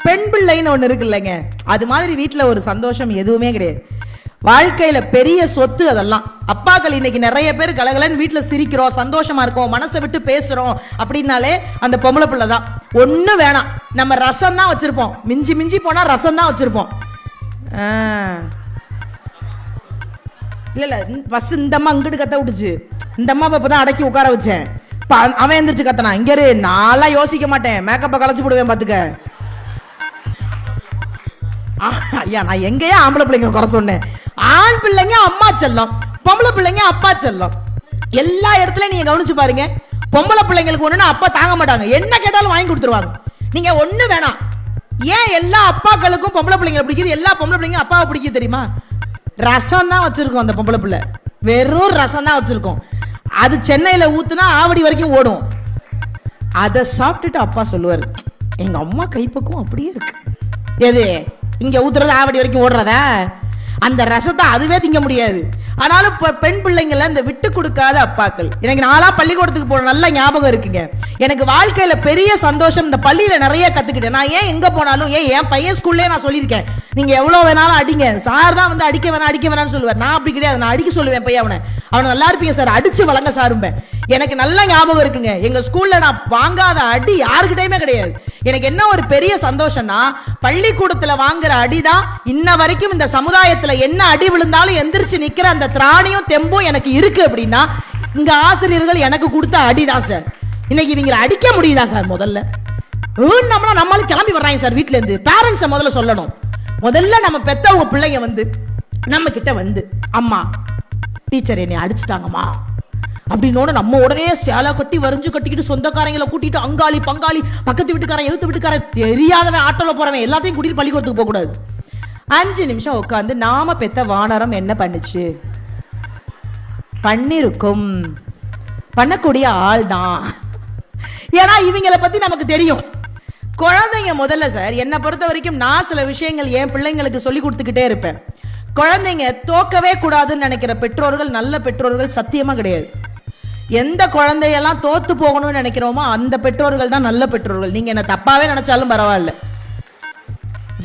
பெண் பிள்ளைன்னு ஒண்ணு இருக்கு இல்லைங்க, அது மாதிரி வீட்டுல ஒரு சந்தோஷம் எதுவுமே கிடையாது. வாழ்க்கையில பெரிய சொத்து அதெல்லாம். அப்பாக்கள் இன்னைக்கு நிறைய பேர் கலகலன்னு வீட்டுல சிரிக்கிறோம், சந்தோஷமா இருக்கோம், மனசை விட்டு பேசுறோம் அப்படின்னாலே அந்த பொம்பளை பிள்ளை தான். ஒண்ணு வேணாம், நம்ம ரசம் தான் வச்சிருப்போம், மிஞ்சி மிஞ்சி போனா ரசம் தான் வச்சிருப்போம். இல்ல இல்ல, ஃபர்ஸ்ட் இந்த அம்மா இங்கிட்டு கத்த விட்டுச்சு, இந்த அம்மா இப்பதான் அடக்கி உட்கார வச்சேன். அவன் எந்திரிச்சு கத்தனா, இங்க நான்லாம் யோசிக்க மாட்டேன், மேக்கப்ப கலைச்சு போடுவேன் பாத்துக்க. ஐயா நான் எங்கேயா ஆம்பளை பிள்ளைங்க குறை சொன்னேன்? ஆண் பிள்ளைங்க அம்மா செல்லம், பொம்பளை பிள்ளைங்க அப்பா செல்லம். எல்லா இடத்துலயும் நீங்க கவனிச்சு பாருங்க, பொம்பளை பிள்ளைங்களுக்கு ஒண்ணுன்னா அப்பா தாங்க மாட்டாங்க, என்ன கேட்டாலும் வாங்கி கொடுத்துருவாங்க. நீங்க ஒண்ணு வேணாம். ஏன் எல்லா அப்பாக்களுக்கும் பொம்பளை பிள்ளைங்களை பிடிக்குது, எல்லா பொம்பளை பிள்ளைங்க அப்பாவை பிடிக்குது தெரியுமா? ரசம் தான் வச்சிருக்கோம், அந்த பொம்பளை பிள்ளை வெறும் ரசம் தான் வச்சிருக்கோம். அது சென்னையில ஊத்துனா ஆவடி வரைக்கும் ஓடும். அதை சாப்பிட்டுட்டு அப்பா சொல்லுவாரு, எங்க அம்மா கைப்பக்குவம் அப்படியே இருக்கு. எது இங்க ஊத்துறது ஆவடி வரைக்கும் ஓடுறதா? அந்த ரசத்தை அதுவே திங்க முடியாது. ஆனாலும் பெண் பிள்ளைங்கள இந்த விட்டு கொடுக்காத அப்பாக்கள். எனக்கு நாளா பள்ளிக்கூடத்துக்கு போன நல்ல ஞாபகம் இருக்குங்க. எனக்கு வாழ்க்கையில பெரிய சந்தோஷம், இந்த பள்ளியில நிறைய கத்துக்கிட்டேன். நான் ஏன் எங்க போனாலும், என் பையன் ஸ்கூல்லே நான் சொல்லியிருக்கேன், நீங்க எவ்வளவு வேணாலும் அடிங்க, சார் தான் வந்து அடிக்க வேணாம்னு சொல்லுவார். நான் அப்படி கிடையாது, நான் அடிக்க சொல்லுவேன் பையன், அவனை நல்லா இருப்பீங்க சார், அடிச்சு வழங்க சாரும்பேன். எனக்கு நல்ல ஞாபகம் இருக்குங்க, எங்க ஸ்கூல்ல நான் வாங்காத அடி யாருக்கிட்டையுமே கிடையாது. எனக்கு என்ன ஒரு பெரிய சந்தோஷம்னா, பள்ளிக்கூடத்துல வாங்குற அடிதான் இன்ன வரைக்கும் இந்த சமுதாயத்துல என்ன அடி விழுந்தாலும் எந்திரிச்சு நிக்கிற அந்த திராணியும் தெம்பும் எனக்கு இருக்கு. அப்படின்னா இங்க ஆசிரியர்கள் எனக்கு கொடுத்த அடிதான் சார். இன்னைக்கு இவங்களை அடிக்க முடியுதா சார்? முதல்ல நம்மளும் கிளம்பி வர்றாங்க சார் வீட்டுல இருந்து. பேரண்ட்ஸை முதல்ல சொல்லணும். முதல்ல நம்ம பெத்தவங்க பிள்ளைங்க வந்து நம்ம கிட்ட வந்து, அம்மா டீச்சர் என்னை அடிச்சுட்டாங்கம்மா அப்படின்னு நம்ம உடனே சேலை கட்டி வரைஞ்சு கட்டிக்கிட்டு சொந்தக்காரங்களை கூட்டிட்டு அங்காளி பங்காளி பக்கத்து வீட்டுக்காரன் எழுத்து வீட்டுக்காரன் தெரியாதவன் ஆட்டோல போறவன் எல்லாத்தையும் கூட்டிட்டு பள்ளிக்கூடத்துக்கு போக கூடாது. 5 நிமிஷம் உட்காந்து நாம பெத்த வானரம் என்ன பண்ணுச்சு, பண்ணிருக்கும், பண்ணக்கூடிய ஆள் தான். ஏன்னா இவங்களை பத்தி நமக்கு தெரியும். குழந்தைங்க முதல்ல சார், என்னை பொறுத்த வரைக்கும் நான் சில விஷயங்கள் என் பிள்ளைங்களுக்கு சொல்லி கொடுத்துக்கிட்டே இருப்பேன். குழந்தைங்க தோக்கவே கூடாதுன்னு நினைக்கிற பெற்றோர்கள் நல்ல பெற்றோர்கள் சத்தியமா கிடையாது. எந்த குழந்தையெல்லாம் தோத்து போகணும்னு நினைக்கிறோமோ அந்த பெற்றோர்கள் தான் நல்ல பெற்றோர்கள். நீங்க என்ன தப்பாவே நினைச்சாலும் பரவாயில்ல.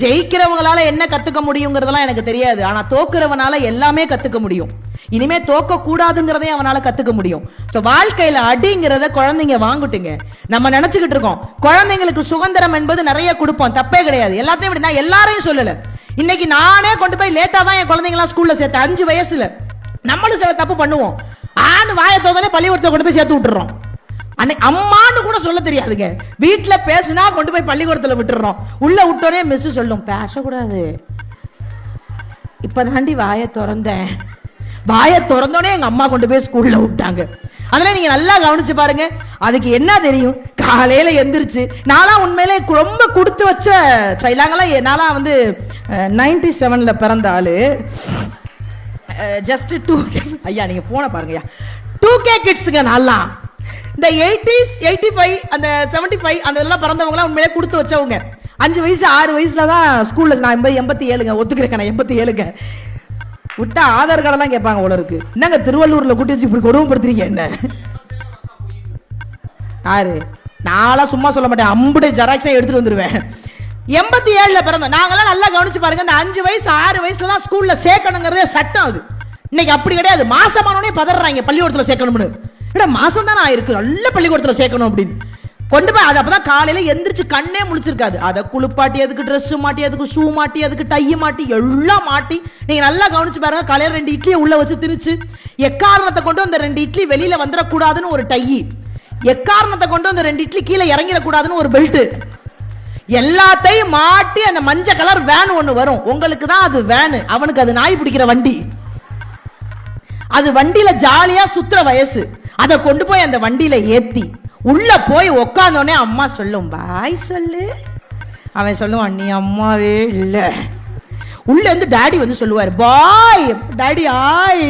ஜெயிக்கிறவங்களால என்ன கத்துக்க முடியுங்கிறதெல்லாம் எனக்கு தெரியாது, ஆனா தோக்குறவனால எல்லாமே கத்துக்க முடியும். இனிமே தோக்க கூடாதுங்கிறதையும் அவனால கத்துக்க முடியும். சோ வாழ்க்கையில அடிங்கிறத குழந்தைங்க வாங்கிட்டுங்க. நம்ம நினைச்சுக்கிட்டு இருக்கோம் குழந்தைங்களுக்கு சுதந்திரம் என்பது நிறைய கொடுப்போம், தப்பே கிடையாது. எல்லாத்தையும் விட நான் எல்லாரையும் சொல்லல. இன்னைக்கு நானே கொண்டு போய் லேட்டா தான் என் குழந்தைங்களாம் ஸ்கூல்ல சேர்த்தேன். 5 வயசுல நம்மளும் சில தப்பு பண்ணுவோம். வாயத்தோதனே பள்ளிக்கூடத்துல கொண்டு போய் சேர்த்து விட்டுறோம். அம்மான்னு கூட சொல்ல தெரியாதுங்க. வீட்டுல பேசுனா கொண்டு போய் பள்ளிக்கூடத்துல விட்டுறோம். உள்ள விட்டோனே மிஸ் சொல்லும், பேசக்கூடாது. இப்ப தாண்டி வாயை திறந்தோடனே எங்க அம்மா கொண்டு போய் ஸ்கூல்ல விட்டாங்க. அதெல்லாம் நீங்க நல்லா கவனிச்சு பாருங்க. அதுக்கு என்ன தெரியும், காலையில எந்திரிச்சு நான்லாம் உண்மையிலே ரொம்ப கொடுத்து வச்ச சைலாங்கெல்லாம். நான்லாம் வந்து 97ல பிறந்த ஆளு. Just 2K. ஐயா நீங்க போன பாருங்க, 2K கிட்ஸுங்க. நான்லாம் இந்த 80s 85 அந்த 75 அந்த எல்லாம் பிறந்தவங்களாம் உண்மையிலே கொடுத்து வச்சவங்க. 5 வயசு 6 வயசுல தான் ஸ்கூல்ல. நான் 87ங்க, ஒத்துக்கிறேன், நான் 87ங்க. விட்டா ஆதார் கார்டெல்லாம் கேட்பாங்க போல இருக்கு. என்னங்க திருவள்ளூர்ல கூட்டி வச்சு இப்படி கொடுமைப்படுத்துறீங்க என்ன? யாரு? நான்லாம் சும்மா சொல்ல மாட்டேன், அம்புடைய ஜெராக்ஸை எடுத்துட்டு வந்துருவேன். 87ல பிறந்தோம். நாங்கெல்லாம் நல்லா கவனிச்சு பாருங்க, இந்த 5 வயசு 6 வயசுல தான் ஸ்கூல்ல சேர்க்கணுங்கிறதே சட்டம். அது இன்னைக்கு அப்படி கிடையாது. மாசமானோடனே பதறாங்க பள்ளிக்கூடத்துல சேர்க்கணும்னு. மாசம் தானே ஆயிருக்கு, நல்ல பள்ளிக்கூடத்துல சேர்க்கணும் அப்படின்னு கொண்டு போய். அது அப்பதான் காலையில எந்திரிச்சு கண்ணே முழிச்சிருக்காது. அதை குளிப்பாட்டி, அதுக்கு ட்ரெஸ் மாட்டி, அதுக்கு ஷூ மாட்டி, அதுக்கு டை மாட்டி, எல்லாம் மாட்டி. நீங்க நல்லா கவனிச்சு பாருங்க, காலையில 2 இட்லியை உள்ள வச்சு திணிச்சு, எக்காரணத்தை கொண்டு அந்த 2 இட்லி வெளியில வந்துடக்கூடாதுன்னு ஒரு டை, எக்காரணத்தை கொண்டு அந்த 2 இட்லி கீழே இறங்கிடக்கூடாதுன்னு ஒரு பெல்ட், எல்லாத்தையும் மாட்டி அந்த மஞ்சள் கலர் வேன் ஒண்ணு வரும். உங்களுக்கு தான் அது வேனு, அவனுக்கு அது நாய் பிடிக்கிற வண்டி. அது வண்டியில ஜாலியா சுத்துற வயசு. அதை கொண்டு போய் அந்த வண்டியில ஏத்தி உள்ள போய் உக்காந்தோடனே அம்மா சொல்லும், பாய் சொல்லு. அவன் சொல்லுவான், நீ அம்மாவே இல்ல. உள்ள இருந்து டாடி வந்து சொல்லுவார், பாய் டாடி ஆய்.